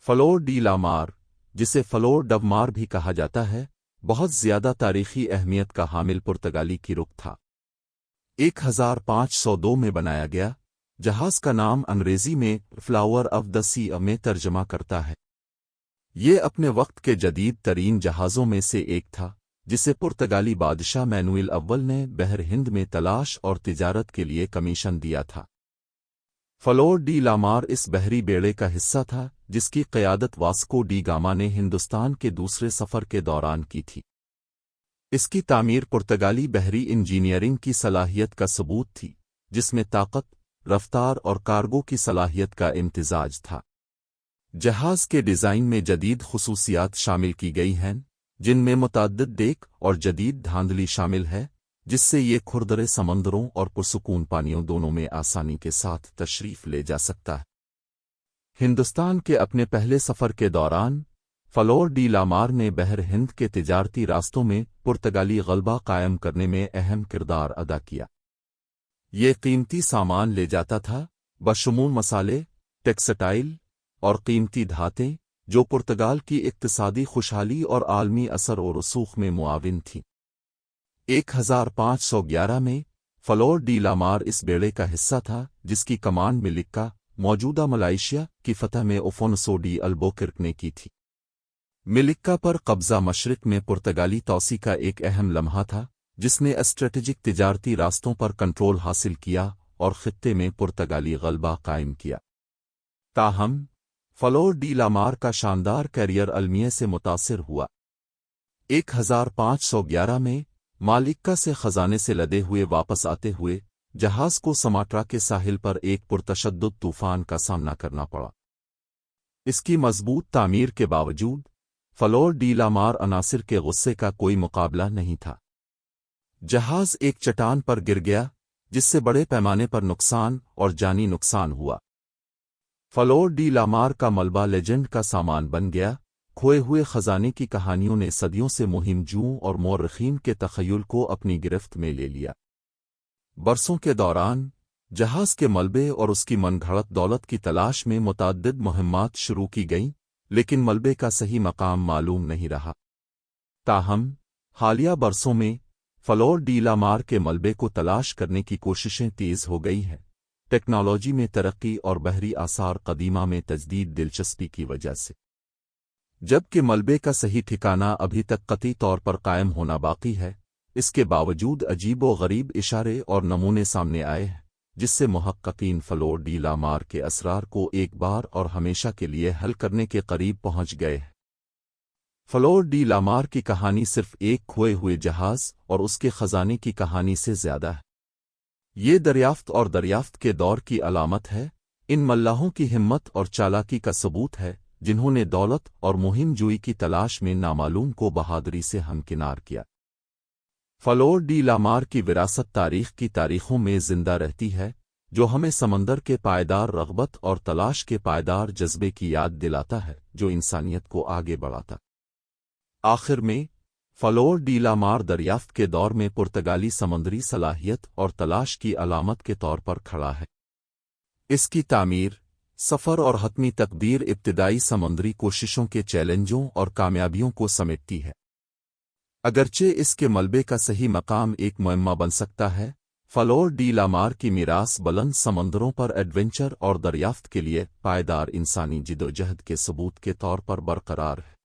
Floor D لامار، جسے floor do مار بھی کہا جاتا ہے، بہت زیادہ تاریخی اہمیت کا حامل پرتگالی کی رک تھا۔ 1502 میں بنایا گیا جہاز کا نام انگریزی میں فلاور آف دا سی میں ترجمہ کرتا ہے۔ یہ اپنے وقت کے جدید ترین جہازوں میں سے ایک تھا، جسے پرتگالی بادشاہ مینوئل اول نے بحر ہند میں تلاش اور تجارت کے لیے کمیشن دیا تھا۔ فلور ڈی لامار اس بحری بیڑے کا حصہ تھا جس کی قیادت واسکو ڈی گاما نے ہندوستان کے دوسرے سفر کے دوران کی تھی۔ اس کی تعمیر پرتگالی بحری انجینئرنگ کی صلاحیت کا ثبوت تھی، جس میں طاقت، رفتار اور کارگو کی صلاحیت کا امتزاج تھا۔ جہاز کے ڈیزائن میں جدید خصوصیات شامل کی گئی ہیں، جن میں متعدد ڈیک اور جدید دھاندلی شامل ہے، جس سے یہ کھردرے سمندروں اور پرسکون پانیوں دونوں میں آسانی کے ساتھ تشریف لے جا سکتا ہے۔ ہندوستان کے اپنے پہلے سفر کے دوران فلور ڈی لامار نے بحر ہند کے تجارتی راستوں میں پرتگالی غلبہ قائم کرنے میں اہم کردار ادا کیا۔ یہ قیمتی سامان لے جاتا تھا، بشمول مسالے، ٹیکسٹائل اور قیمتی دھاتیں، جو پرتگال کی اقتصادی خوشحالی اور عالمی اثر و رسوخ میں معاون تھیں۔ 1511 میں فلور ڈی لامار اس بیڑے کا حصہ تھا جس کی کمان ملکہ، موجودہ ملائیشیا کی فتح میں افونسو ڈی البوکرک نے کی تھی۔ ملکہ پر قبضہ مشرق میں پرتگالی توسیع کا ایک اہم لمحہ تھا، جس نے اسٹریٹجک تجارتی راستوں پر کنٹرول حاصل کیا اور خطے میں پرتگالی غلبہ قائم کیا۔ تاہم، فلور ڈی لامار کا شاندار کیریئر المیہ سے متاثر ہوا۔ 1511 میں مالکہ سے خزانے سے لدے ہوئے واپس آتے ہوئے جہاز کو سماٹرا کے ساحل پر ایک پرتشدد طوفان کا سامنا کرنا پڑا۔ اس کی مضبوط تعمیر کے باوجود فلور ڈی لامار عناصر کے غصے کا کوئی مقابلہ نہیں تھا۔ جہاز ایک چٹان پر گر گیا، جس سے بڑے پیمانے پر نقصان اور جانی نقصان ہوا۔ فلور ڈی لامار کا ملبہ لیجنڈ کا سامان بن گیا۔ کھوئے ہوئے خزانے کی کہانیوں نے صدیوں سے مہم جوؤں اور مورخین کے تخیل کو اپنی گرفت میں لے لیا۔ برسوں کے دوران جہاز کے ملبے اور اس کی من گھڑت دولت کی تلاش میں متعدد مہمات شروع کی گئیں، لیکن ملبے کا صحیح مقام معلوم نہیں رہا۔ تاہم، حالیہ برسوں میں فلور ڈی لامار کے ملبے کو تلاش کرنے کی کوششیں تیز ہو گئی ہیں، ٹیکنالوجی میں ترقی اور بحری آثار قدیمہ میں تجدید دلچسپی کی وجہ سے۔ جبکہ ملبے کا صحیح ٹھکانہ ابھی تک قطعی طور پر قائم ہونا باقی ہے، اس کے باوجود عجیب و غریب اشارے اور نمونے سامنے آئے ہیں، جس سے محققین فلور ڈی لامار کے اسرار کو ایک بار اور ہمیشہ کے لیے حل کرنے کے قریب پہنچ گئے ہیں۔ فلور ڈی لامار کی کہانی صرف ایک کھوئے ہوئے جہاز اور اس کے خزانے کی کہانی سے زیادہ ہے۔ یہ دریافت کے دور کی علامت ہے، ان ملاحوں کی ہمت اور چالاکی کا ثبوت ہے جنہوں نے دولت اور مہم جوئی کی تلاش میں نامعلوم کو بہادری سے ہمکنار کیا۔ فلور ڈی لامار کی وراثت تاریخ کی تاریخوں میں زندہ رہتی ہے، جو ہمیں سمندر کے پائیدار رغبت اور تلاش کے پائیدار جذبے کی یاد دلاتا ہے جو انسانیت کو آگے بڑھاتا۔ آخر میں، فلور ڈی لامار دریافت کے دور میں پرتگالی سمندری صلاحیت اور تلاش کی علامت کے طور پر کھڑا ہے۔ اس کی تعمیر، سفر اور حتمی تقدیر ابتدائی سمندری کوششوں کے چیلنجوں اور کامیابیوں کو سمیٹتی ہے۔ اگرچہ اس کے ملبے کا صحیح مقام ایک معمہ بن سکتا ہے، فلور ڈی لامار کی میراث بلند سمندروں پر ایڈونچر اور دریافت کے لیے پائیدار انسانی جدوجہد کے ثبوت کے طور پر برقرار ہے۔